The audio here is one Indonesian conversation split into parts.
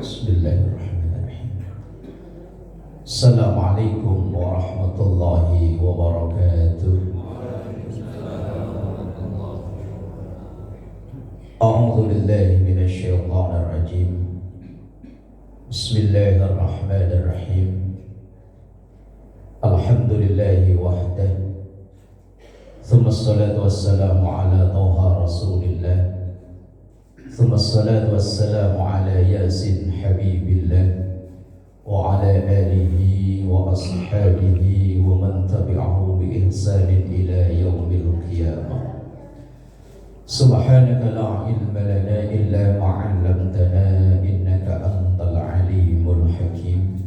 Bismillahirrahmanirrahim. Assalamualaikum warahmatullahi wabarakatuh. A'udzu billahi minasyaitonir rajim. Bismillahirrahmanirrahim. Alhamdulillahi wahdah. Tsumma assalatu wassalamu ala Thaha Rasulillah. Tsumma assalatu wassalamu ala Yasin Habibillah wa ala alihi wa ashabihi wa man tabi'ahu bi ihsanin ila yaumil qiyamah. Subhanaka la ilma lana illa ma 'allamtana innaka antal alimul hakim.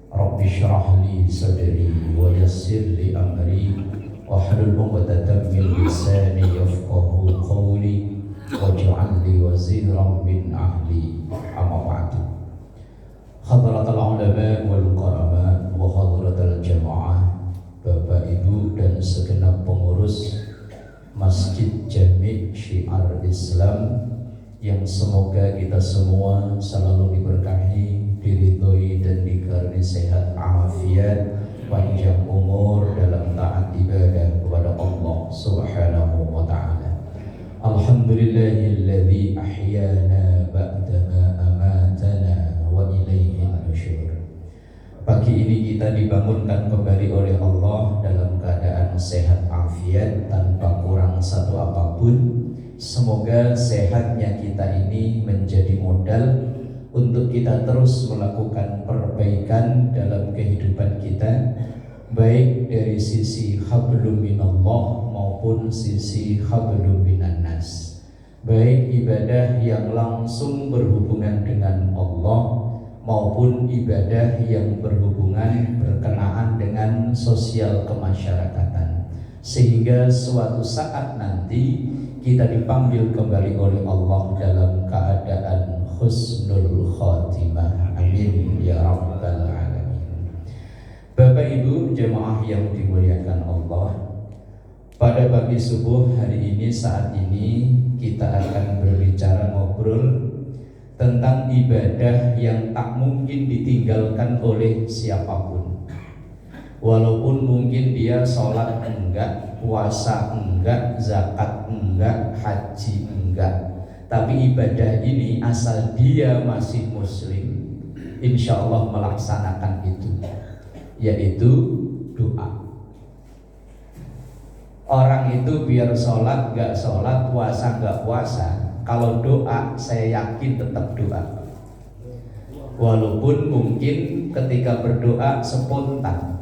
Rabbi shrah li sadri wa yassir li amri wahlul 'uqdatam min lisani yafqahu qawli waj'al li waziran min ahli. Amma ba'du. Hadratul ulama wal qarama wa hadratul jamaah, Bapak Ibu dan segenap pengurus Masjid Jami' Syiar Islam yang semoga kita semua selalu diberkahi, diridhoi dan dikaruniai sehat afiat, panjang umur dalam taat ibadah kepada Allah Subhanahu wa taala. Alhamdulillahilladzi ahyana ba'dama amatana wa ilaihin nusyur. Pagi ini kita dibangunkan kembali oleh Allah dalam keadaan sehat afiat tanpa kurang satu apapun. Semoga sehatnya kita ini menjadi modal untuk kita terus melakukan perbaikan dalam kehidupan kita, baik dari sisi hablum minallah maupun sisi hablum minannas, baik ibadah yang langsung berhubungan dengan Allah maupun ibadah yang berkenaan dengan sosial kemasyarakatan, sehingga suatu saat nanti kita dipanggil kembali oleh Allah dalam keadaan husnul khatimah. Amin ya rabbal alamin. Bapak Ibu jemaah yang dimuliakan Allah, pada pagi subuh hari ini, saat ini kita akan berbicara ngobrol tentang ibadah yang tak mungkin ditinggalkan oleh siapapun. Walaupun mungkin dia sholat enggak, puasa enggak, zakat enggak, haji enggak, tapi ibadah ini asal dia masih muslim, insya Allah melaksanakan itu, yaitu doa. Orang itu biar sholat enggak sholat, puasa enggak puasa, kalau doa saya yakin tetap doa. Walaupun mungkin ketika berdoa spontan,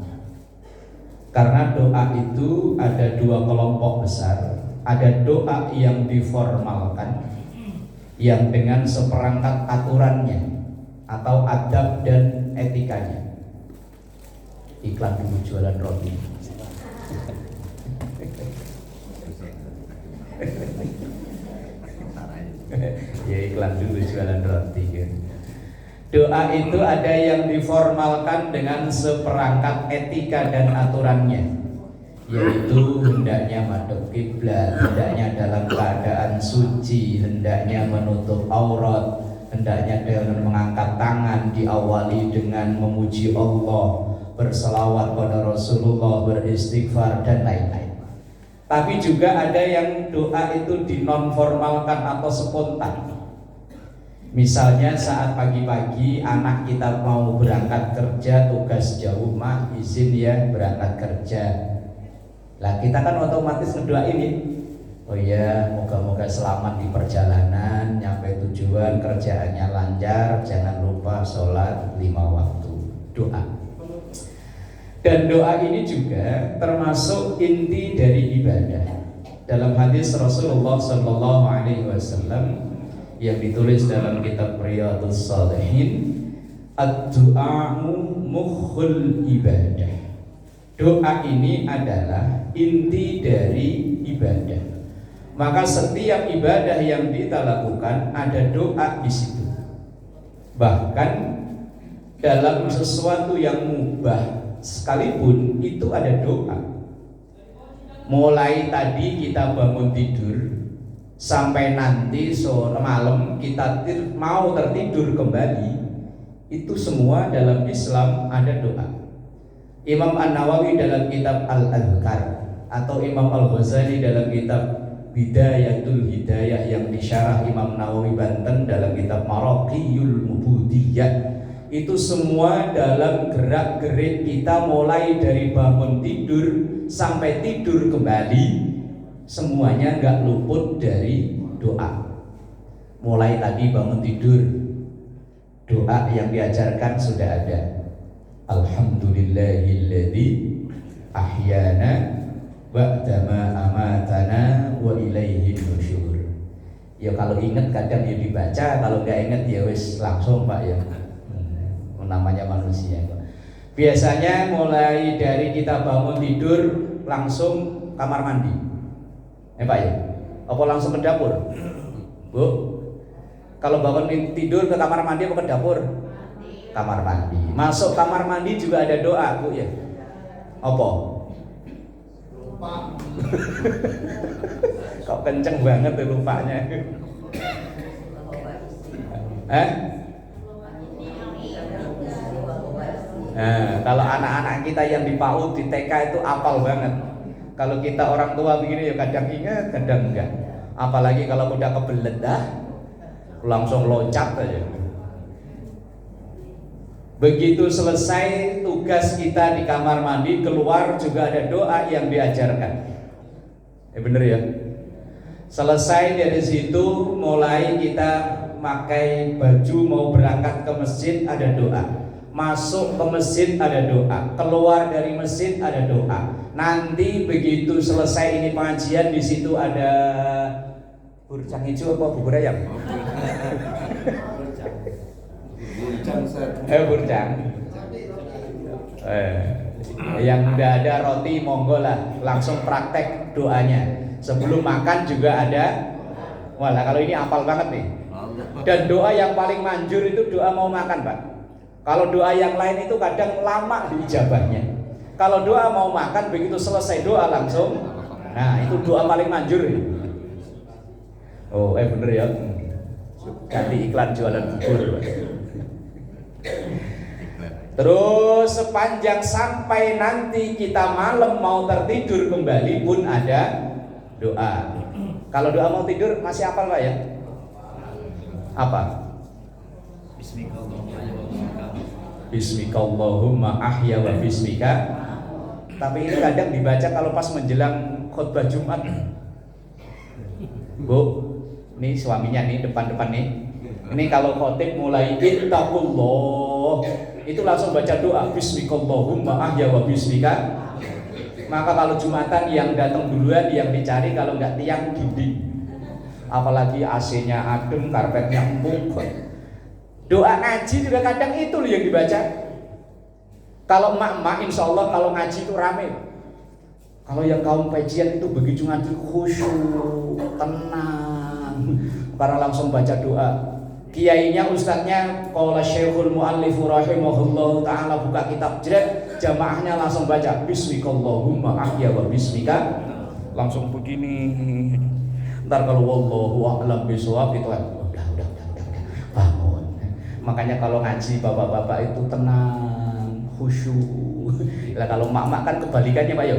karena doa itu ada dua kelompok besar. Ada doa yang diformalkan, yang dengan seperangkat aturannya atau adab dan etikanya. Iklan dulu jualan roti. Ya iklan dulu jualan roti. Doa itu ada yang diformalkan dengan seperangkat etika dan aturannya, yaitu hendaknya madhep kiblat, hendaknya dalam keadaan suci, hendaknya menutup aurat, hendaknya dengan mengangkat tangan, diawali dengan memuji Allah, berselawat pada Rasulullah, beristighfar dan lain-lain. Tapi juga ada yang doa itu dinonformalkan atau spontan. Misalnya saat pagi-pagi anak kita mau berangkat kerja, tugas jauh, mah izin ya berangkat kerja. Lah kita kan otomatis ngedoain ini, oh ya moga-moga selamat di perjalanan, nyampe tujuan, kerjaannya lancar, jangan lupa sholat 5 waktu. Doa. Dan doa ini juga termasuk inti dari ibadah. Dalam hadis Rasulullah SAW yang ditulis dalam kitab Riyadhus Shalihin, ad-du'a'u mukhul ibadah. Doa ini adalah inti dari ibadah. Maka setiap ibadah yang kita lakukan ada doa di situ. Bahkan dalam sesuatu yang mubah sekalipun itu ada doa. Mulai tadi kita bangun tidur sampai nanti sore malam kita mau tertidur kembali, Itu semua dalam Islam ada doa. Imam An-Nawawi dalam kitab Al-Adhkar atau Imam Al-Ghazali dalam kitab Bidayatul Hidayah yang disyarah Imam Nawawi Banten dalam kitab Maraqiyul Mubudiyah, itu semua dalam gerak-gerik kita mulai dari bangun tidur sampai tidur kembali, semuanya nggak luput dari doa. Mulai tadi bangun tidur, doa yang diajarkan sudah ada. Alhamdulillahilladzi ahyana ba'dama amatana wa ilaihin nusyur. Ya kalau ingat kadang ya dibaca, kalau nggak ingat ya wis langsung Pak ya. Namanya manusia. Biasanya mulai dari kita bangun tidur langsung kamar mandi. Pak ya? Apa langsung ke dapur? Bu? Kalau bangun tidur ke kamar mandi apa ke dapur? Kamar mandi. Masuk kamar mandi juga ada doa, Bu ya. Apa? Lupa. Kok kenceng banget tuh lupanya. Nah, kalau anak-anak kita yang di PAUD, di TK itu apal banget. Kalau kita orang tua begini ya kadang ingat, kadang enggak. Apalagi kalau udah kebelet langsung loncat aja. Begitu selesai tugas kita di kamar mandi, keluar juga ada doa yang diajarkan. Bener ya? Selesai dari situ mulai kita pakai baju mau berangkat ke masjid ada doa. Masuk ke masjid ada doa, keluar dari masjid ada doa. Nanti begitu selesai ini pengajian, di situ ada burcang hijau apa bubur ayam? Burcang. Yang udah ada roti monggo lah, langsung praktek doanya. Sebelum makan juga ada. Walah kalau ini hafal banget nih. Dan doa yang paling manjur itu doa mau makan Pak. Kalau doa yang lain itu kadang lama diijabahnya. Kalau doa mau makan begitu selesai doa langsung. Nah itu doa paling manjur. Oh bener ya. Ganti iklan jualan bubur. Terus sepanjang sampai nanti kita malam mau tertidur kembali pun ada doa. Kalau doa mau tidur masih hafal Pak ya? Apa? Bismikallahumma ahya wa bismika. Tapi ini kadang dibaca kalau pas menjelang khutbah Jumat. Bu, ini suaminya nih depan-depan nih. Ini kalau khotib mulai ittaqullah, itu langsung baca doa Bismikallahumma ahya wa bismika. Maka kalau Jumatan yang datang duluan yang dicari, kalau nggak tiang dinding. Apalagi AC-nya adem, karpetnya empuk. Doa ngaji juga kadang itu loh yang dibaca. Kalau emak-emak insya Allah kalau ngaji itu rame. Kalau yang kaum pengajian itu begitu ngaji khusyuk, tenang, karena langsung baca doa. Kiainya, ustadznya, qala Syekhul Mu'allif rahimahullah ta'ala buka kitab jret, jamaahnya langsung baca Bismikallahumma ahya wa bismika. Langsung begini. Ntar kalau wallahu a'lam bishawab itu udah bangun. Makanya kalau ngaji bapak-bapak itu tenang, khusyuk. Lah kalau mak-mak kan kebalikannya Pak yo.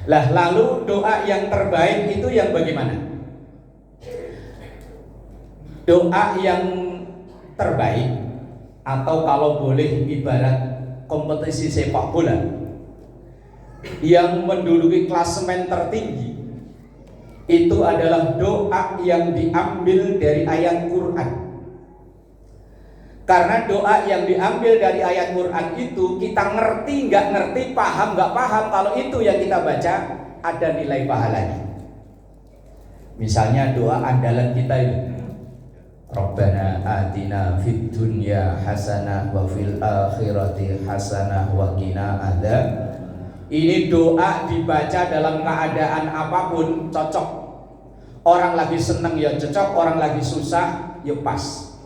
Lah lalu doa yang terbaik itu yang bagaimana? Doa yang terbaik atau kalau boleh ibarat kompetisi sepak bola yang menduduki klasemen tertinggi itu adalah doa yang diambil dari ayat Quran. Karena doa yang diambil dari ayat Quran itu kita ngerti nggak ngerti, paham nggak paham, kalau itu yang kita baca ada nilai pahalanya. Misalnya doa andalan kita itu Rabbana atina fid dunya hasanah wa fil akhirati hasanah wa qina adzab. Ini doa dibaca dalam keadaan apapun cocok. Orang lagi seneng ya cocok, orang lagi susah ya pas.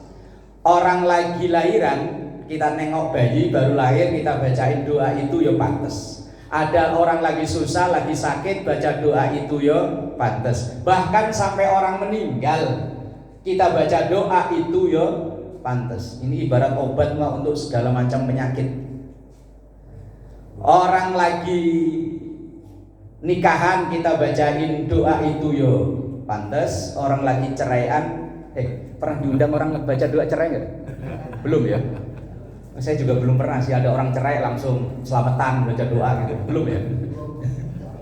Orang lagi lahiran, kita nengok bayi baru lahir kita bacain doa itu ya pantes. Ada orang lagi susah, lagi sakit baca doa itu ya pantes. Bahkan sampai orang meninggal Kita baca doa itu ya pantas. Ini ibarat obat mah untuk segala macam penyakit. Orang lagi nikahan kita bacain doa itu yo pantas. Orang lagi ceraian, pernah diundang orang baca doa cerai nggak? Belum ya? Saya juga belum pernah sih ada orang cerai langsung selamatan baca doa gitu. Belum ya?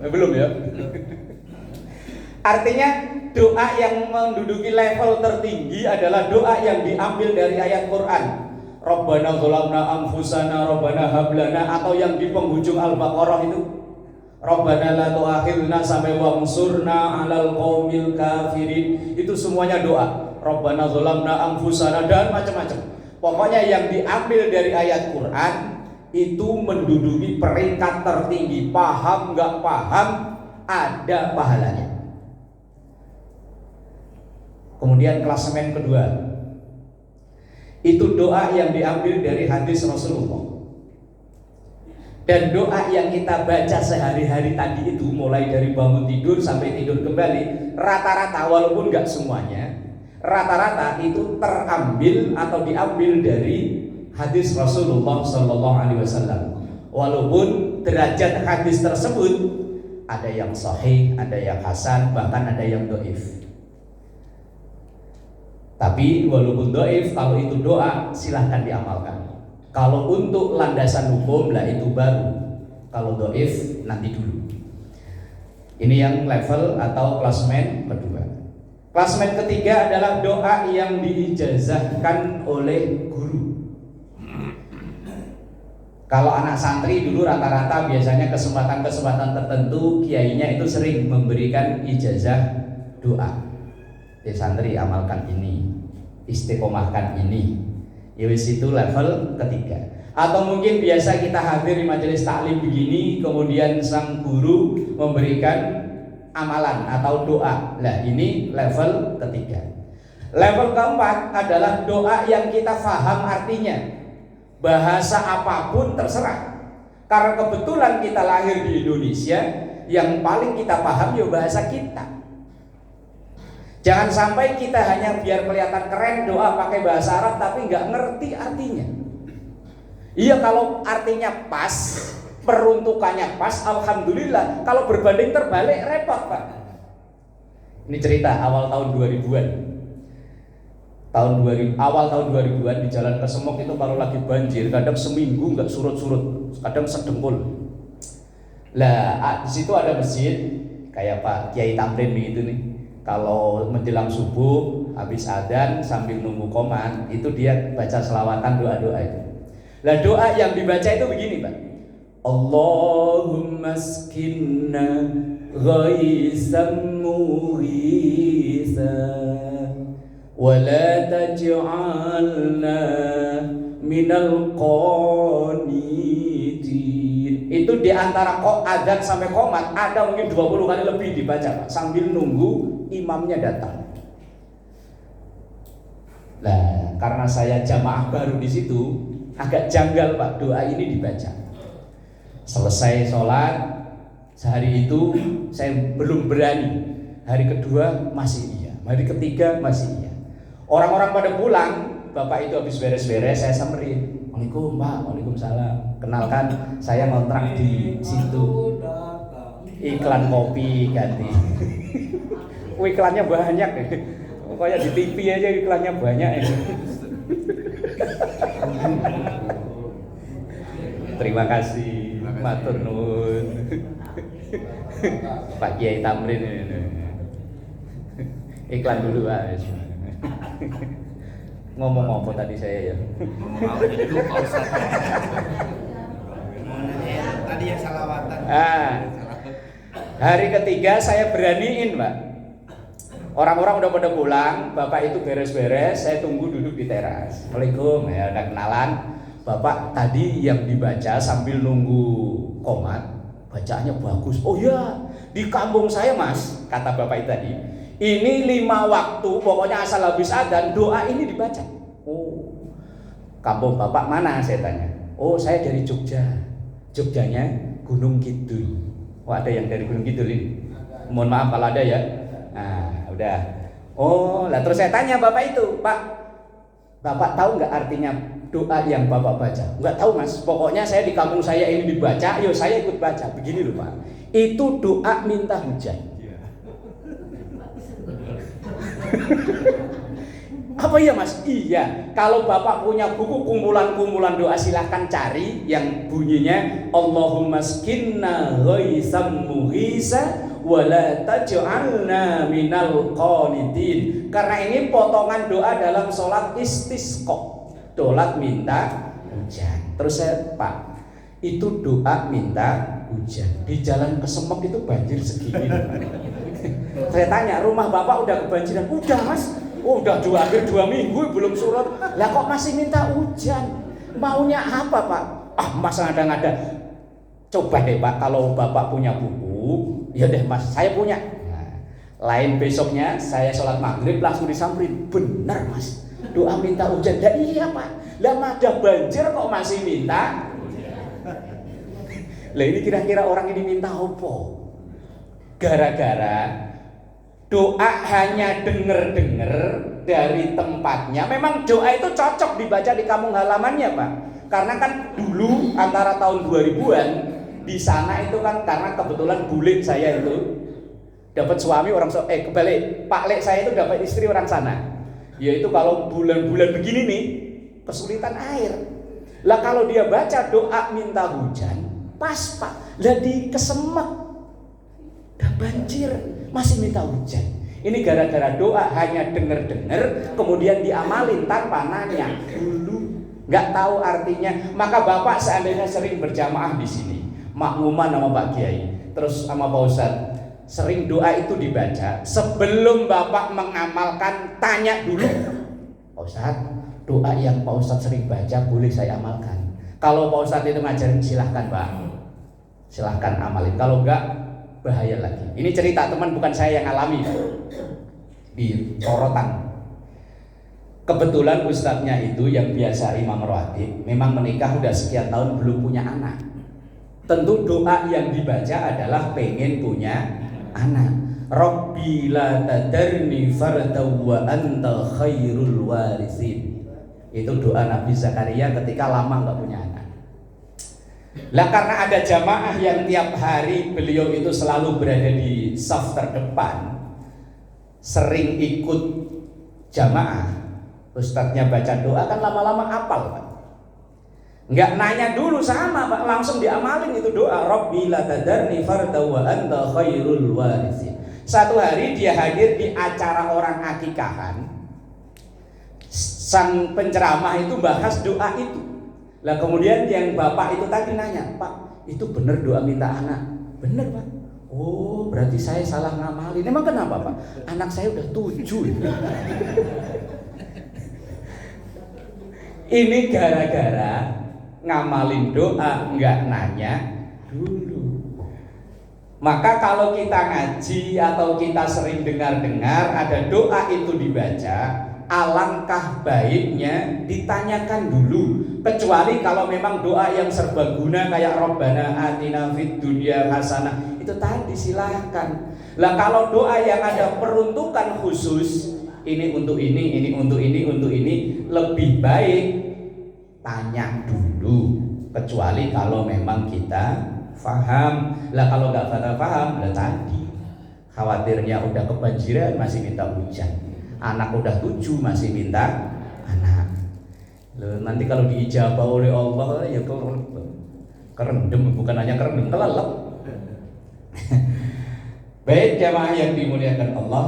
Belum ya? Artinya doa yang menduduki level tertinggi adalah doa yang diambil dari ayat Quran. Rabbana dzalamna anfusana rabbana hab lana, atau yang di penghujung Al-Baqarah itu Rabbana la tu'akhidna sampai wangsurna 'alal qaumil kafirin. Itu semuanya doa. Rabbana dzalamna anfusana dan macam-macam. Pokoknya yang diambil dari ayat Quran itu menduduki peringkat tertinggi. Paham nggak paham ada pahalanya. Kemudian klasemen kedua, itu doa yang diambil dari hadis Rasulullah. Dan doa yang kita baca sehari-hari tadi itu, mulai dari bangun tidur sampai tidur kembali, rata-rata, walaupun nggak semuanya, rata-rata itu terambil atau diambil dari hadis Rasulullah SAW. Walaupun derajat hadis tersebut ada yang sahih, ada yang hasan, bahkan ada yang dhaif. Tapi walaupun dhaif, kalau itu doa silahkan diamalkan. Kalau untuk landasan hukum lah itu baru. Kalau dhaif nanti dulu. Ini yang level atau klasemen kedua. Klasemen ketiga adalah doa yang diijazahkan oleh guru. Kalau anak santri dulu rata-rata biasanya kesempatan-kesempatan tertentu kiainya itu sering memberikan ijazah doa. Ya santri amalkan ini, istiqomahkan ini. Ya wis itu level ketiga. Atau mungkin biasa kita hadir di majelis taklim begini, kemudian sang guru memberikan amalan atau doa. Nah ini level ketiga. Level keempat adalah doa yang kita faham artinya. Bahasa apapun terserah. Karena kebetulan kita lahir di Indonesia, yang paling kita paham ya bahasa kita. Jangan sampai kita hanya biar kelihatan keren doa pakai bahasa Arab tapi nggak ngerti artinya. Iya, kalau artinya pas, peruntukannya pas, alhamdulillah. Kalau berbanding terbalik repot, Pak. Ini cerita awal tahun 2000-an. Awal tahun 2000-an di Jalan Kesemok itu kalau lagi banjir kadang seminggu nggak surut-surut, kadang sedengkul. Lah di situ ada masjid kayak Pak Kiai Tamrin begitu nih. Kalau menjelang subuh habis adzan sambil nunggu qomat itu dia baca selawatan doa-doa itu. Lah doa yang dibaca itu begini, Pak. Allahumma askinna ghaisan mughisa wa la taj'alna minal qanitin. Itu di antara adzan sampai qomat ada mungkin 20 kali lebih dibaca, Pak, sambil nunggu imamnya datang. Nah, karena saya jamaah baru di situ, agak janggal, Pak, doa ini dibaca. Selesai sholat sehari itu saya belum berani. Hari kedua masih iya, hari ketiga masih iya. Orang-orang pada pulang, bapak itu habis beres-beres, saya samperin. Waalaikumsalam, Pak. Waalaikumsalam. Kenalkan, saya ngontrak di situ. Iklan kopi ganti. Iklannya banyak. Pokoknya di TV aja iklannya banyak. Terima kasih, matur nuwun. Pak Kiai Tamrin ini. Iklan dulu, Pak. Ngomong apa tadi saya ya? Tadi ya salawatan. Hari ketiga saya beraniin, Pak. Orang-orang udah pada pulang, bapak itu beres-beres, saya tunggu duduk di teras. Assalamualaikum, ya udah kenalan. Bapak tadi yang dibaca sambil nunggu qomat, bacaannya bagus. Oh ya, di kampung saya, Mas, kata bapak itu tadi. Ini 5 waktu, pokoknya asal habis adzan doa ini dibaca. Oh, kampung bapak mana? Saya tanya. Oh, saya dari Jogja. Jogjanya Gunung Kidul. Oh, ada yang dari Gunung Kidul ini? Mohon maaf kalau ada ya. Nah, udah. Oh, lah terus saya tanya bapak itu, Pak, bapak tahu nggak artinya doa yang bapak baca? Nggak tahu mas, pokoknya saya di kampung saya ini dibaca, yo saya ikut baca. Begini loh Pak, itu doa minta hujan. Apa iya mas? Iya. Kalau bapak punya buku kumpulan-kumpulan doa silahkan cari yang bunyinya Allahumma skinna ghaisam mughisa wala taj'alna minal qanitin. Karena ini potongan doa dalam sholat istisqa, doa minta hujan. Terus saya, Pak, itu doa minta hujan di jalan Kesemek itu banjir segini. Saya tanya, rumah bapak udah kebanjiran? Udah mas. Udah hampir 2 minggu belum surut. Lah kok masih minta hujan? Maunya apa Pak? Ah mas ngada-ngada. Coba deh Pak, kalau bapak punya buku, ya deh mas, saya punya. Nah, lain besoknya saya sholat maghrib langsung disamperin. Bener mas, doa minta hujan. Lah iya Pak, lah ada banjir kok masih minta. Lah ini kira-kira orang ini minta apa? Gara-gara doa hanya denger-denger dari tempatnya. Memang doa itu cocok dibaca di kampung halamannya Pak. Karena kan dulu antara tahun 2000-an di sana itu kan, karena kebetulan bule saya itu dapat suami orang kebalik, Pak Lek saya itu dapat istri orang sana. Yaitu kalau bulan-bulan begini nih kesulitan air. Lah kalau dia baca doa minta hujan, pas Pak. Lah di Kesemek udah banjir, masih minta hujan. Ini gara-gara doa hanya denger-denger kemudian diamalin tanpa nanya dulu, nggak tahu artinya. Maka bapak seandainya sering berjamaah di sini, makmuman sama Pak Kiai, terus sama Pak Ustadz, sering doa itu dibaca. Sebelum bapak mengamalkan, tanya dulu, Pak Ustadz, doa yang Pak Ustadz sering baca boleh saya amalkan? Kalau Pak Ustadz itu ngajarin silahkan Pak, silahkan amalin. Kalau enggak, bahaya lagi. Ini cerita teman, bukan saya yang alami di Sorotan. Kebetulan ustadznya itu yang biasa imam rawatib memang menikah udah sekian tahun belum punya anak. Tentu doa yang dibaca adalah pengen punya anak. Rabbi la tadarni farda wa anta khairul warisin. Itu doa Nabi Zakaria ketika lama nggak punya anak. Lah karena ada jamaah yang tiap hari beliau itu selalu berada di saf terdepan, sering ikut jamaah, ustadznya baca doa kan lama-lama hafal Pak. Nggak nanya dulu sama Pak, langsung diamalin itu doa. Rabbi la tadarni farda wa anta khairul warisin. Satu hari dia hadir di acara orang akikahan, sang penceramah itu bahas doa itu. Lah kemudian yang bapak itu tadi nanya, Pak, itu benar doa minta anak? Benar Pak. Oh berarti saya salah ngamalin. Emang kenapa Pak? Anak saya udah 7. Ini gara-gara ngamalin doa nggak nanya dulu. Maka kalau kita ngaji atau kita sering dengar-dengar ada doa itu dibaca, alangkah baiknya ditanyakan dulu. Kecuali kalau memang doa yang serbaguna kayak Rabbana atina fid dunya hasanah, itu tadi silahkan. Lah kalau doa yang ada peruntukan khusus, ini untuk ini, ini untuk ini, untuk ini, lebih baik tanya dulu. Kecuali kalau memang kita faham. Lah kalau nggak paham, lah tadi khawatirnya udah kebanjiran masih minta hujan, anak udah 7 masih minta anak. Loh, nanti kalau diijabah oleh Allah ya kerendam, bukan hanya kerendam, kelelep. Baik jamaah yang dimuliakan Allah,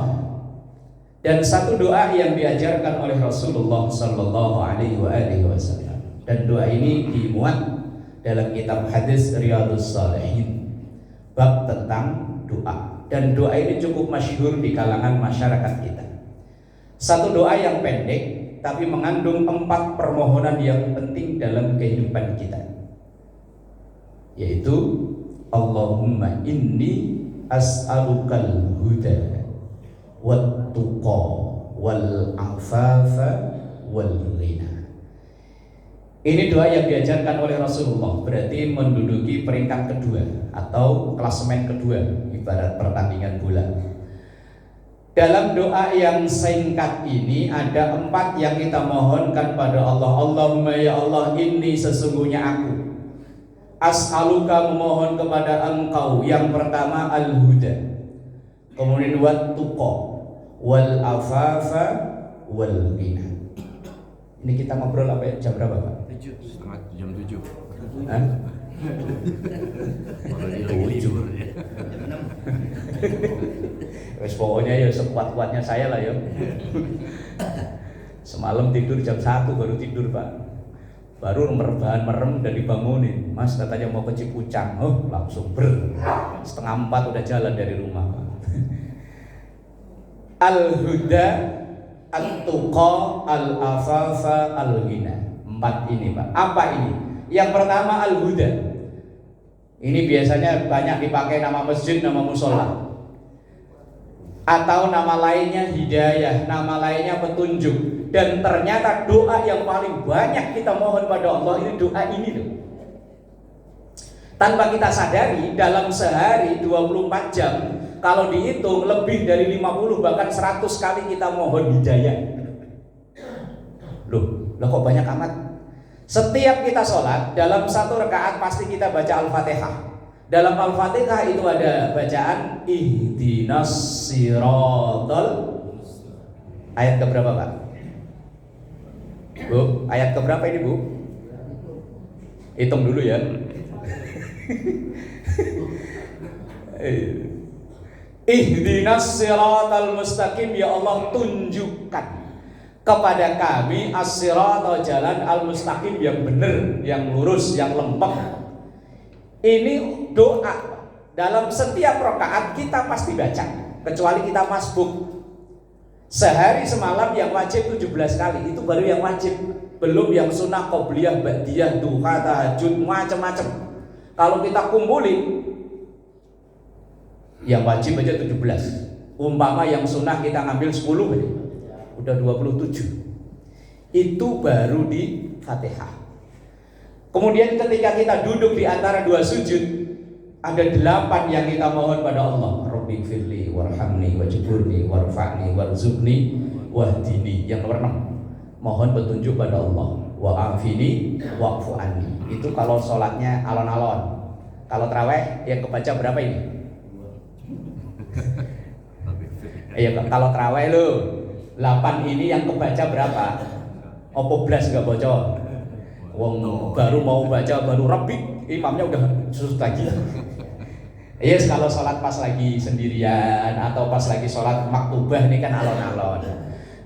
dan satu doa yang diajarkan oleh Rasulullah Sallallahu Alaihi Wasallam, dan doa ini dimuat dalam kitab hadis Riyadhus Shalihin, bab tentang doa. Dan doa ini cukup masyhur di kalangan masyarakat kita. Satu doa yang pendek tapi mengandung 4 permohonan yang penting dalam kehidupan kita, yaitu Allahumma inni as'alukal huda wat tuqa wal afafa wal ghina. Ini doa yang diajarkan oleh Rasulullah, berarti menduduki peringkat kedua atau klasemen kedua ibarat pertandingan bola. Dalam doa yang singkat ini ada 4 yang kita mohonkan pada Allah. Allahumma ya Allah, ini sesungguhnya aku as'aluka, memohon kepada engkau. Yang pertama al-huda, kemudian wat tuqa, wal afafa, wal ghina. Ini kita ngobrol apa jam berapa Pak? 7, setengah jam 7. Hah? Wes pokoknya ya sekuat-kuatnya saya lah ya. Semalam tidur jam 1 baru tidur Pak. Baru rebahan merem dan dibangunin. Mas katanya mau ke Cipucang. Oh langsung setengah 4 udah jalan dari rumah Pak. Al-huda, at-tuqa, al-afafa, al-ghina. 4 ini Pak. Apa ini? Yang pertama al-huda. Ini biasanya banyak dipakai nama masjid, nama musola. Atau nama lainnya hidayah, nama lainnya petunjuk. Dan ternyata doa yang paling banyak kita mohon pada Allah ini doa ini loh. Tanpa kita sadari dalam sehari 24 jam kalau dihitung lebih dari 50 bahkan 100 kali kita mohon hidayah. Loh kok banyak amat? Setiap kita sholat dalam 1 rakaat pasti kita baca Al-Fatihah. Dalam Al-Fatihah itu ada bacaan ihdinas siratal. Ayat keberapa Pak? Bu, ayat keberapa ini Bu? Hitung dulu ya. Ihdinas siratal mustaqim, ya Allah tunjukkan kepada kami as-siratal, jalan al-mustaqim yang benar, yang lurus, yang lempeng. Ini doa dalam setiap rakaat kita pasti baca, kecuali kita masbuk. Sehari semalam yang wajib 17 kali, itu baru yang wajib. Belum yang sunnah, qobliyah, ba'diyah, duha, tahajud, macam-macam. Kalau kita kumpulin yang wajib aja 17. Umpama yang sunnah kita ngambil 10 aja, udah 27. Itu baru di Fatihah. Kemudian ketika kita duduk di antara 2 sujud, ada 8 yang kita mohon pada Allah. Rabbi firli warhamni wajburni warfa'ni warzuqni wahdini. Yang nomor 6, mohon petunjuk pada Allah. Wa'afini wa'fu anni. Itu kalau sholatnya alon-alon. Kalau tarawih yang kebaca berapa ini? Kalau tarawih lo 8 ini yang kebaca berapa? Opo blas gak bocor? Wong baru mau baca baru Rabbi, imamnya udah susut lagi. Yes, kalau sholat pas lagi sendirian atau pas lagi sholat maktubah ini kan alon-alon.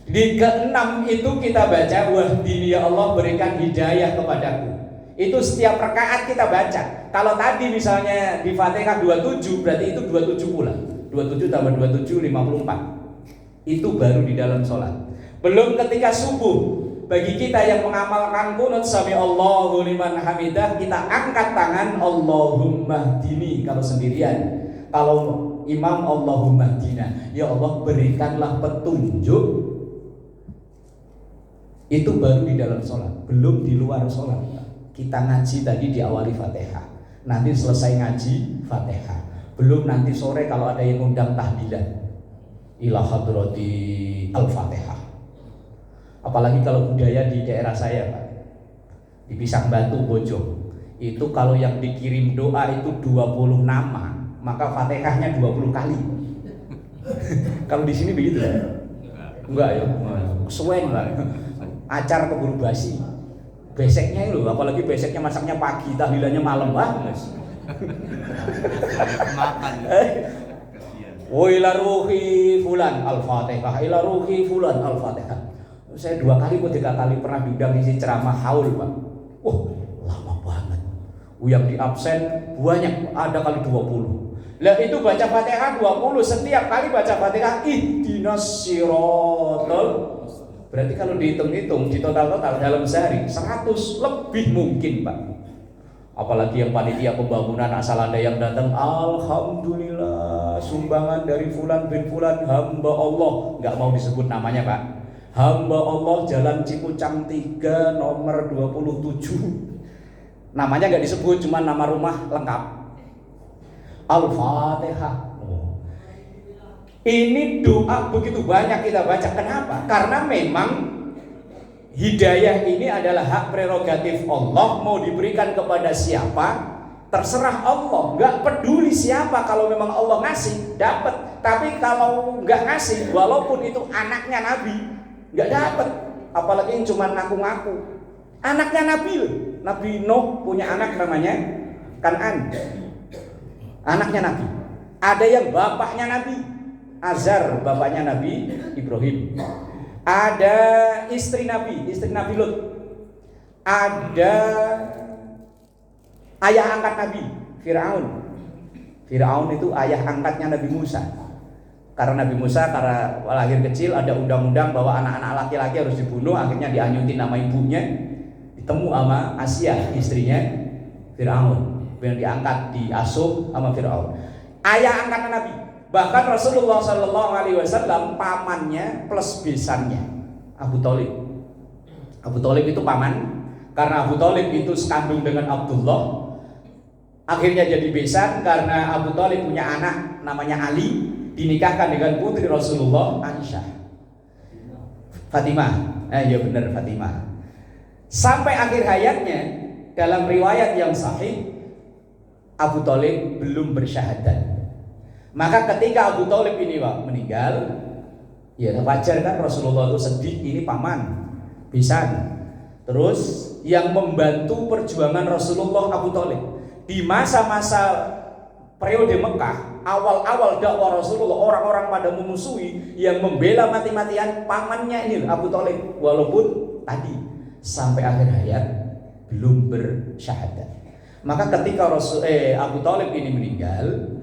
Di ke-6 itu kita baca wahdini ya Allah, berikan hidayah kepadaku. Itu setiap rakaat kita baca. Kalau tadi misalnya di Fatihah 27, berarti itu 27 pula. 27 tambah 27 54. Itu baru di dalam sholat. Belum ketika subuh. Bagi kita yang mengamalkan kunut sami Allahu liman hamidah, kita angkat tangan Allahumma hdini kalau sendirian. Kalau imam Allahumma hdina, ya Allah berikanlah petunjuk. Itu baru di dalam sholat, belum di luar sholat. Kita ngaji tadi diawali Fatihah, nanti selesai ngaji Fatihah. Belum nanti sore kalau ada yang undang tahlilan ila hadrati al-Fatihah. Apalagi kalau budaya di daerah saya Pak, di Pisang Batu Bojong, itu kalau yang dikirim doa itu 20 nama, maka Fatihahnya 20 kali. Kalau di sini begitu ya? Enggak ya? Kesuwen Pak. Acar keburu basi. Beseknya itu, apalagi beseknya masaknya pagi, tahlilannya malam, wah. Makan. Wa ila ruhi fulan al-Fatihah, ila ruhi fulan al-Fatihah. Saya 2 kali atau 3 kali pernah diundang isi ceramah haul Pak. Wah lama banget. Yang di absen banyak, ada kali 20. Lah itu baca Fatihah 20, setiap kali baca Fatihah ihdinas siratal. Berarti kalau dihitung-hitung di total-total dalam sehari 100 lebih mungkin Pak. Apalagi yang panitia pembangunan asal ada yang datang, alhamdulillah sumbangan dari fulan bin fulan hamba Allah, nggak mau disebut namanya Pak. Hamba Allah Jalan Cipucang 3 nomor 27. Namanya nggak disebut, cuma nama rumah lengkap. Al-Fatihah. Ini doa begitu banyak kita baca. Kenapa? Karena memang hidayah ini adalah hak prerogatif Allah. Mau diberikan kepada siapa terserah Allah. Nggak peduli siapa, kalau memang Allah ngasih dapat. Tapi kalau nggak ngasih, walaupun itu anaknya Nabi, nggak dapat. Apalagi yang cuma ngaku-ngaku. Anaknya Nabi loh. Nabi Nuh punya anak namanya Kan'an, anaknya Nabi. Ada yang bapaknya Nabi, Azar, bapaknya Nabi Ibrahim. Ada istri Nabi Lut. Ada ayah angkat Nabi, Fir'aun. Fir'aun itu ayah angkatnya Nabi Musa. Karena Nabi Musa karena lahir kecil ada undang-undang bahwa anak-anak laki-laki harus dibunuh, akhirnya dianyutin nama ibunya. Ditemu sama Asia, istrinya Fir'aun, yang diangkat, diasuh sama Fir'aun. Ayah angkatnya Nabi. Bahkan Rasulullah SAW pamannya plus besannya Abu Thalib. Abu Thalib itu paman. Karena Abu Thalib itu sekandung dengan Abdullah, akhirnya jadi besan. Karena Abu Thalib punya anak namanya Ali, dinikahkan dengan putri Rasulullah, Aisyah, Fatimah. Ya benar, Fatimah. Sampai akhir hayatnya, dalam riwayat yang sahih, Abu Thalib belum bersyahadat. Maka ketika Abu Thalib ini meninggal, ya wajar kan Rasulullah itu sedih. Ini paman, besan. Terus yang membantu perjuangan Rasulullah Abu Thalib di masa-masa periode Mekah, awal-awal dakwah Rasulullah, orang-orang pada memusuhi, yang membela mati-matian pamannya ini Abu Thalib, walaupun tadi sampai akhir hayat belum bersyahadat. Maka ketika Abu Thalib ini meninggal,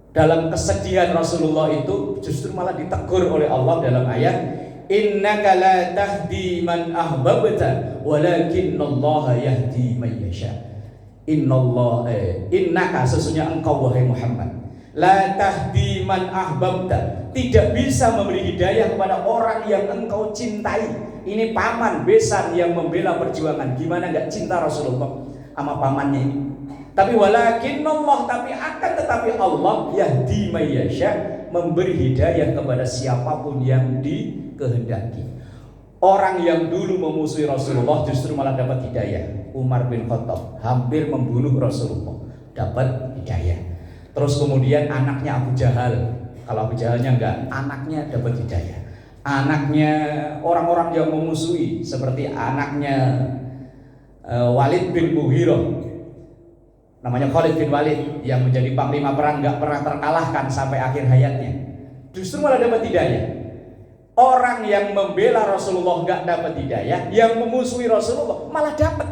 dalam kesedihan Rasulullah itu justru malah ditegur oleh Allah dalam ayat, innaka la tahdi man ahbabta walakinallaha yahdi man yasha. Innaka, sesungguhnya engkau wahai Muhammad, la tahdi man ahbabta, tidak bisa memberi hidayah kepada orang yang engkau cintai. Ini paman besan yang membela perjuangan, gimana nggak cinta Rasulullah sama pamannya ini? Tapi walakinallah, tapi akan tetapi Allah yahdi man yasha, memberi hidayah kepada siapapun yang dikehendaki. Orang yang dulu memusuhi Rasulullah justru malah dapat hidayah. Umar bin Khattab hampir membunuh Rasulullah, dapat hidayah. Terus kemudian anaknya Abu Jahal, kalau Abu Jahalnya enggak, anaknya dapat hidayah. Anaknya orang-orang yang memusuhi seperti anaknya Walid bin Mughirah, namanya Khalid bin Walid, yang menjadi panglima perang, enggak pernah terkalahkan sampai akhir hayatnya, justru malah dapat hidayah. Orang yang membela Rasulullah enggak dapat hidayah, yang memusuhi Rasulullah malah dapat.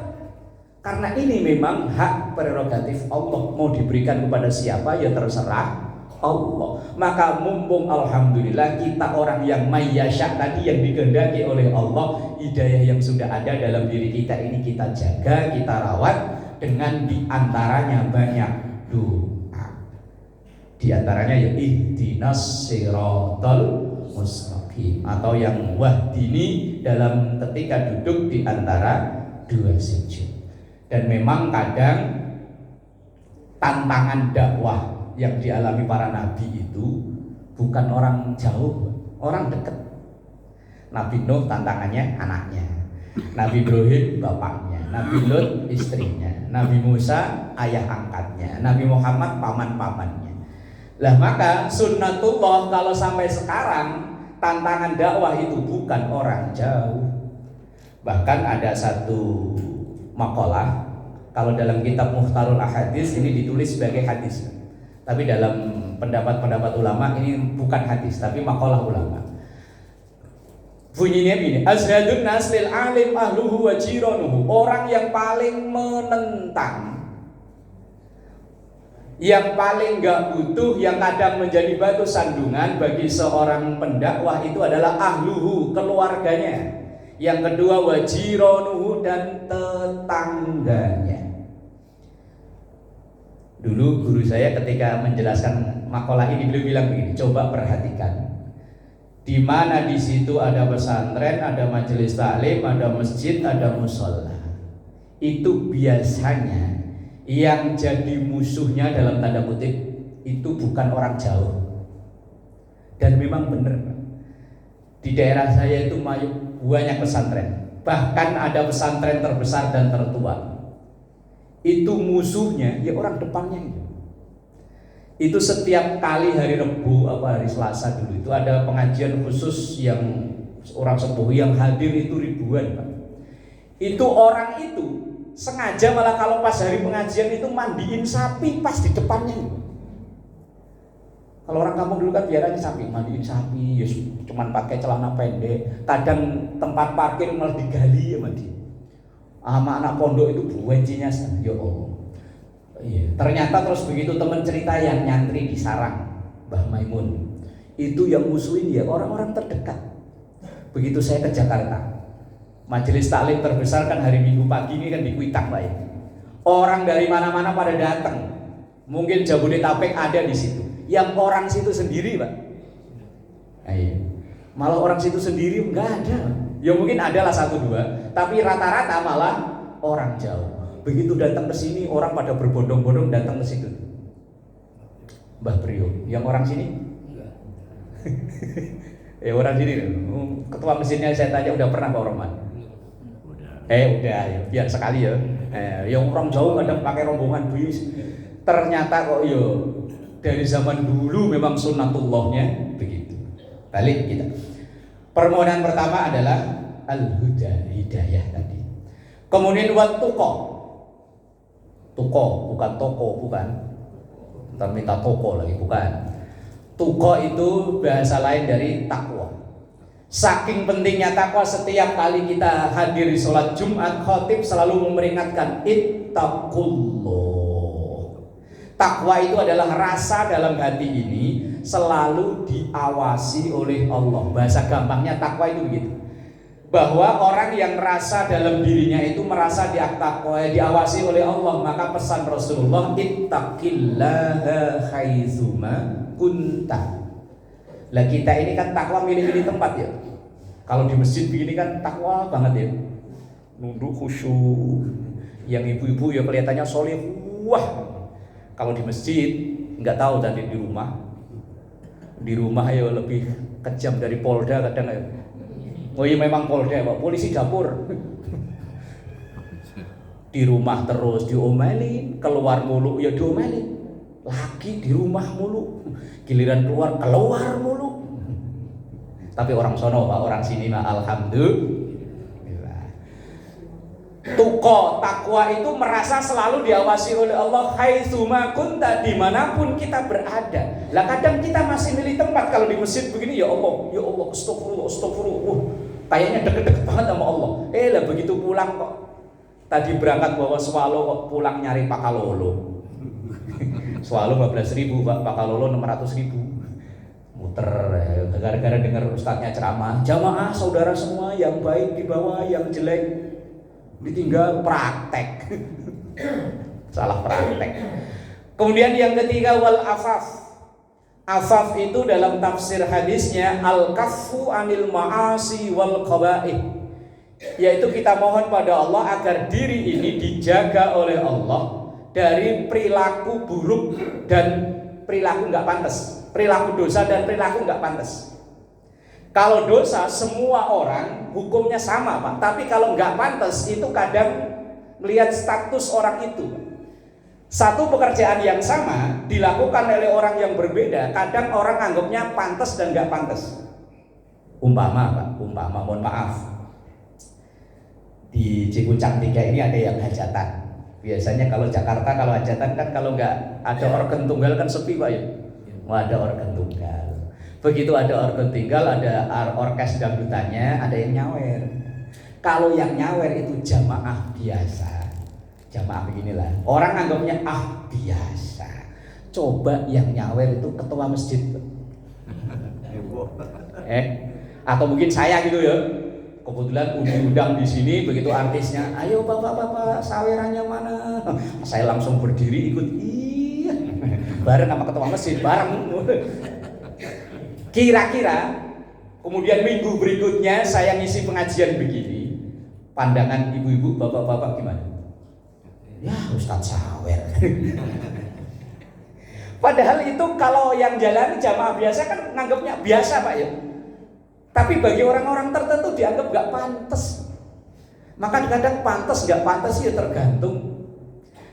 Karena ini memang hak prerogatif Allah, mau diberikan kepada siapa ya terserah Allah. Maka mumpung alhamdulillah kita orang yang mayyasya tadi, yang dikehendaki oleh Allah, hidayah yang sudah ada dalam diri kita ini kita jaga, kita rawat dengan diantaranya banyak doa. Diantaranya ya ihdinas siratal mustaqim, atau yang wahdini dalam ketika duduk di antara dua sujud. Dan memang kadang tantangan dakwah yang dialami para nabi itu bukan orang jauh, orang dekat. Nabi Nuh tantangannya anaknya, Nabi Ibrahim bapaknya, Nabi Lut istrinya, Nabi Musa ayah angkatnya, Nabi Muhammad paman-pamannya. Lah maka sunnatullah kalau sampai sekarang tantangan dakwah itu bukan orang jauh. Bahkan ada satu makalah, kalau dalam kitab Mukhtarul Ahadits ini ditulis sebagai hadis, tapi dalam pendapat-pendapat ulama ini bukan hadis tapi makalah ulama. Bunyinya begini, azhadun naslil alim ahluhu wa jiranuhu, orang yang paling menentang, yang paling gak butuh, yang kadang menjadi batu sandungan bagi seorang pendakwah itu adalah ahluhu, keluarganya. Yang kedua wajiranuhu, dan tetangganya. Dulu guru saya ketika menjelaskan makalah ini, beliau bilang begini, coba perhatikan, di mana di situ ada pesantren, ada majelis taklim, ada masjid, ada musola, itu biasanya yang jadi musuhnya dalam tanda kutip itu bukan orang jauh, Dan memang benar, di daerah saya itu banyak pesantren. Bahkan ada pesantren terbesar dan tertua. Itu musuhnya ya orang depannya itu. Itu setiap kali hari Rebu apa hari Selasa dulu itu ada pengajian khusus yang orang sepuh yang hadir itu ribuan, Pak. Itu orang itu sengaja malah kalau pas hari pengajian itu mandiin sapi pas di depannya itu. Kalau orang kampung dulu kan biaranya sapi, mandiin sapi, ya cuman pakai celana pendek. Kadang tempat parkir malah digali ya mandi. Sama anak pondok itu buancinya, ya Allah. Iya. Ternyata terus begitu teman cerita yang nyantri di sarang, Mbah Maimun, itu yang musuhin ya orang-orang terdekat. Begitu saya ke Jakarta, majelis taklim terbesar kan hari Minggu pagi ini kan di Kuitang, Pak ya. Orang dari mana-mana pada datang. Mungkin Jabodetabek ada di situ. Yang orang situ sendiri, Pak. Ayo. Malah orang situ sendiri enggak ada. Ya mungkin adalah satu dua, tapi rata-rata malah orang jauh. Begitu datang ke sini orang pada berbondong-bondong datang ke situ. Mbah Brio, yang orang sini? Orang sini. Ketua mesinnya saya tanya udah pernah Pak Roman? Udah ya, biar sekali ya. Yang orang jauh kadang pakai rombongan bis. Ternyata kok yo dari zaman dulu memang sunnatullahnya begitu. Balik kita. Permohonan pertama adalah al-huda, hidayah tadi. Kemudian wat tuqa. Tuqa bukan toko, bukan. Entar minta toko lagi, bukan. Tuqa itu bahasa lain dari takwa. Saking pentingnya takwa, setiap kali kita hadir di sholat Jumat, khatib selalu memperingatkan ittaqullah. Takwa itu adalah rasa dalam hati ini selalu diawasi oleh Allah. Bahasa gampangnya takwa itu begitu. Bahwa orang yang rasa dalam dirinya itu merasa diawasi oleh Allah, maka pesan Rasulullah ittaqillaha haitsuma kunta. Lah kita ini kan takwa milih-milih tempat ya. Kalau di masjid begini kan takwa banget ya. Nunduk khusyuk. Yang ibu-ibu ya kelihatannya soleh. Wah. Kalau di masjid nggak tahu tadi di rumah. Di rumah ya lebih kejam dari Polda kadang ya. Oh iya memang Polda, Pak. Polisi dapur. Di rumah terus diomelin, keluar mulu ya diomelin. Laki di rumah mulu, giliran keluar mulu. Tapi orang sono Pak, orang sini mah alhamdulillah. Tuqa, takwa itu merasa selalu diawasi oleh Allah haitsuma kunta, dimanapun kita berada. Lah kadang kita masih milih tempat. Kalau di masjid begini ya Allah, astagfirullah. Kayaknya deket-deket banget sama Allah. Lah begitu pulang kok tadi berangkat bawa swalo kok pulang nyari Pakalolo. Swalo 15.000, Pak, Pakalolo 600.000. Muter gara-gara dengar ustadznya ceramah. Jamaah saudara semua, yang baik dibawa, yang jelek ditinggal, praktek. Salah praktek. Kemudian yang ketiga wal afaf. Afaf itu dalam tafsir hadisnya al-kaffu anil ma'asi wal qaba'ih, yaitu kita mohon pada Allah agar diri ini dijaga oleh Allah dari perilaku buruk dan perilaku nggak pantas, perilaku dosa dan perilaku nggak pantas. Kalau dosa semua orang hukumnya sama, Pak. Tapi kalau nggak pantas itu kadang melihat status orang itu. Satu pekerjaan yang sama dilakukan oleh orang yang berbeda, kadang orang anggapnya pantas dan nggak pantas. Umpama, Pak, mohon maaf. Di Cikucang 3 ini ada yang hajatan. Biasanya kalau Jakarta kalau hajatan kan kalau nggak ada organ tunggal kan sepi, Pak ya. Ada organ tunggal. Begitu ada organ tunggal, ada orkes dangdutannya, ada yang nyawer. Kalau yang nyawer itu jamaah biasa, jamaah beginilah. Orang anggapnya biasa. Coba yang nyawer itu ketua masjid. Atau mungkin saya gitu ya. Kebetulan diundang di sini, begitu artisnya, ayo bapak-bapak sawerannya mana? Saya langsung berdiri ikut, iya. Bareng sama ketua masjid, bareng. Kira-kira kemudian minggu berikutnya saya ngisi pengajian begini, pandangan ibu-ibu, bapak-bapak gimana? Ya Ustadz sawer. Padahal itu kalau yang jalani jamaah biasa kan nganggapnya biasa Pak ya. Tapi bagi orang-orang tertentu dianggap gak pantas. Maka kadang pantas gak pantas ya tergantung.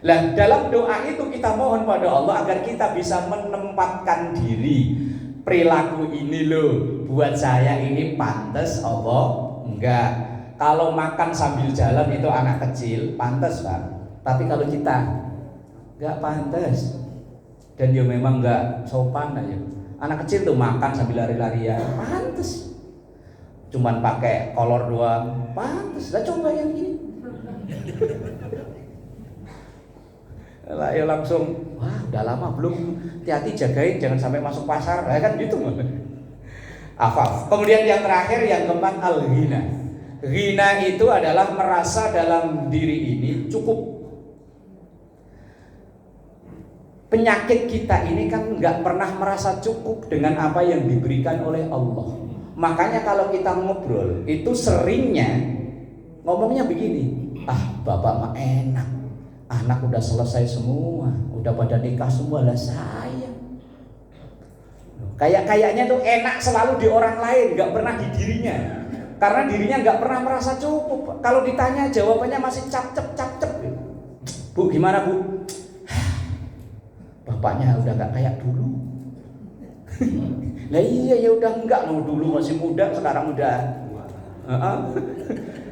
Nah dalam doa itu kita mohon pada Allah agar kita bisa menempatkan diri. Perilaku ini loh buat saya ini pantas Allah enggak. Kalau makan sambil jalan itu anak kecil pantas Pak. Tapi kalau kita enggak pantas. Dan dia memang enggak sopan aja. Anak kecil tuh makan sambil lari-larian pantas. Cuman pakai kolor doang pantas. Lah coba yang ini. Lah ya langsung, wah udah lama belum, hati-hati jagain jangan sampai masuk pasar, ya kan gitu. Afaf. Kemudian yang terakhir yang keempat al-ghina. Ghina itu adalah merasa dalam diri ini cukup. Penyakit kita ini kan nggak pernah merasa cukup dengan apa yang diberikan oleh Allah. Makanya kalau kita ngobrol itu seringnya ngomongnya begini, bapak mah enak, anak udah selesai semua, udah pada nikah semua lah saya. Kayaknya tuh enak selalu di orang lain, nggak pernah di dirinya. Karena dirinya nggak pernah merasa cukup. Kalau ditanya jawabannya masih cap-cap. Bu gimana bu? Bapaknya udah nggak kayak dulu. Lah iya ya udah enggak loh, dulu masih muda sekarang udah.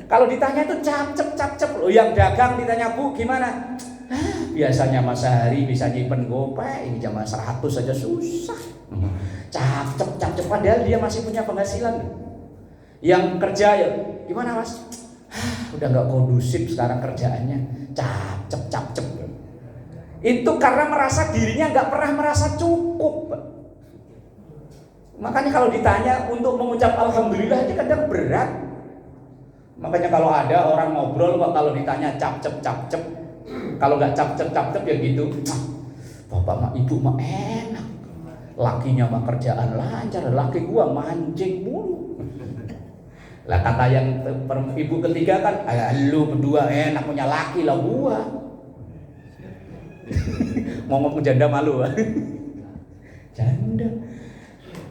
Kalau ditanya tuh cap loh. Yang dagang ditanya bu gimana? Biasanya Mas Sehari bisa nyimpen gopay, ini cuma 100 saja susah. Cap padahal dia masih punya penghasilan. Yang kerja ya gimana Mas? Udah nggak kondusif sekarang kerjaannya. Cap. Itu karena merasa dirinya nggak pernah merasa cukup. Makanya kalau ditanya untuk mengucap alhamdulillah itu kadang berat. Makanya kalau ada orang ngobrol kok kalau ditanya cap, kalau nggak cap ya gitu. Bapak mah ibu mah enak, lakinya mah kerjaan lancar, laki gua mancing mulu. Lah kata yang ibu ketiga kan, lu berdua enak punya laki lah gua. Ngomong janda malu. Janda.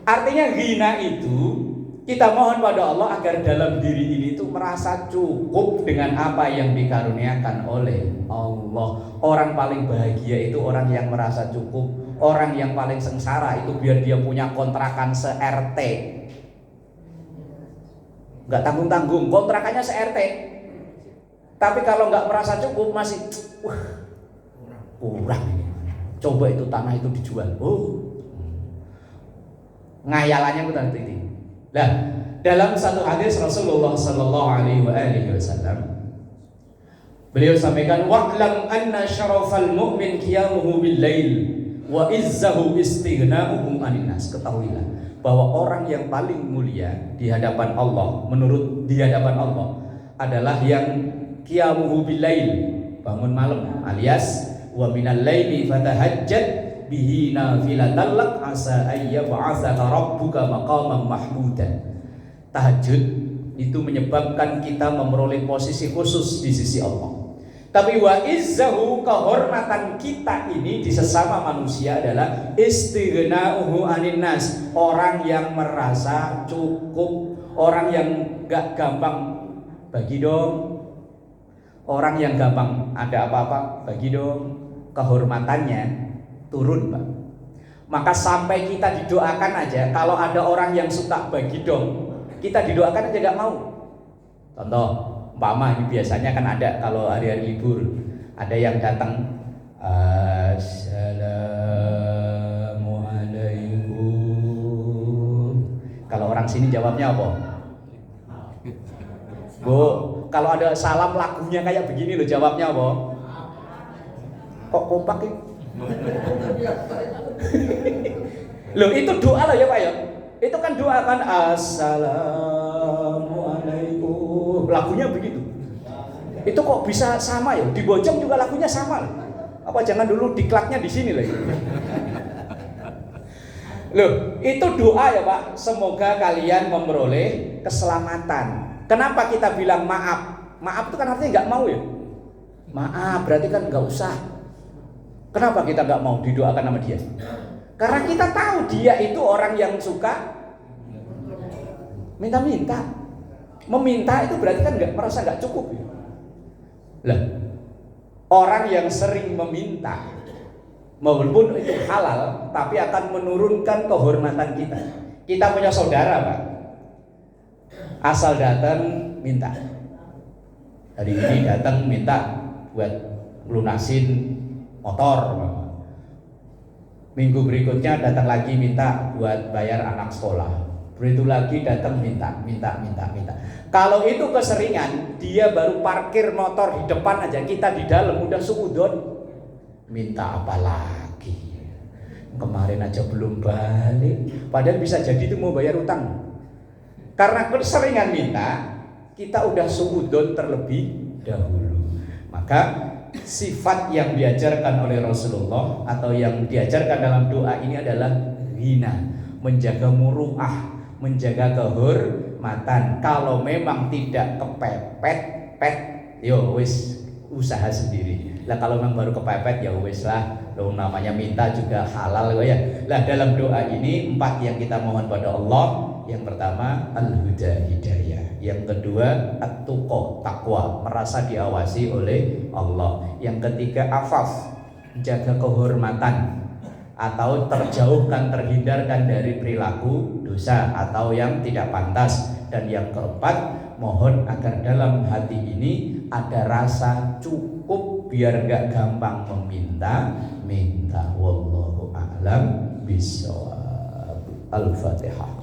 Artinya ghina itu kita mohon pada Allah agar dalam diri ini tuh merasa cukup dengan apa yang dikaruniakan oleh Allah. Orang paling bahagia itu orang yang merasa cukup. Orang yang paling sengsara itu biar dia punya kontrakan se-RT. Nggak tanggung-tanggung, kontrakannya se-RT. Tapi kalau nggak merasa cukup masih kurang ini. Coba itu tanah itu dijual. Ngayalannya bukan itu. Nah, dalam satu hadis Rasulullah sallallahu alaihi wasallam beliau sampaikan wa'lam anna syarafal mu'min qiyamuhu bil lail wa izzahu istighna'uhu 'anil nas. Ketahuilah bahwa orang yang paling mulia di hadapan Allah, menurut di hadapan Allah adalah yang qiyamuhu bil lail, bangun malam, alias wa minal laili fatahajjat bihi nafilatan lak asa ayyab'atsaka rabbuka maqaman mahmudan. Tahajud itu menyebabkan kita memperoleh posisi khusus di sisi Allah. Tapi wa izzahu, kehormatan kita ini di sesama manusia adalah istighna'uhu 'anil nas, orang yang merasa cukup, orang yang gak gampang bagi dong, orang yang gampang ada apa-apa bagi dong, kehormatannya turun Pak. Maka sampai kita didoakan aja, kalau ada orang yang suka bagi dong, kita didoakan aja gak mau. Contoh, umpama ini biasanya kan ada kalau hari-hari libur, ada yang datang Assalamualaikum. Kalau orang sini jawabnya apa? Bu, kalau ada salam lagunya kayak begini loh, jawabnya apa? Kok kompak ini? Loh itu doa loh ya Pak ya. Itu kan doa kan Assalamualaikum. Lagunya begitu. Itu kok bisa sama ya? Di Bojong juga lagunya sama loh. Apa jangan dulu diklatnya di sini loh. Loh, itu doa ya Pak. Semoga kalian memperoleh keselamatan. Kenapa kita bilang maaf? Maaf itu kan artinya nggak mau ya. Maaf berarti kan nggak usah. Kenapa kita nggak mau didoakan sama dia? Karena kita tahu dia itu orang yang suka minta-minta. Meminta itu berarti kan merasa nggak cukup. Lah, orang yang sering meminta, walaupun itu halal, tapi akan menurunkan kehormatan kita. Kita punya saudara, Pak, asal datang minta. Hari ini datang minta buat lunasin motor. Minggu berikutnya datang lagi minta buat bayar anak sekolah. Begitu lagi datang minta. Kalau itu keseringan, dia baru parkir motor di depan aja, kita di dalam udah suudon. Minta apa lagi? Kemarin aja belum balik, padahal bisa jadi itu mau bayar utang. Karena keseringan minta, kita udah suudon terlebih dahulu. Maka sifat yang diajarkan oleh Rasulullah atau yang diajarkan dalam doa ini adalah ghina, menjaga muru'ah, menjaga kehormatan. Kalau memang tidak kepepet, yo wis usaha sendiri. Lah kalau memang baru kepepet ya wis lah. Loh, namanya minta juga halal ya. Lah dalam doa ini 4 yang kita mohon pada Allah. Yang pertama al-huda, hidayah. Yang kedua at-tuqa, takwa, merasa diawasi oleh Allah. Yang ketiga afaf, menjaga kehormatan atau terjauhkan, terhindarkan dari perilaku dosa atau yang tidak pantas. Dan yang keempat, mohon agar dalam hati ini ada rasa cukup biar gak gampang meminta. Wallahu a'lam bishawab. Al-Fatihah.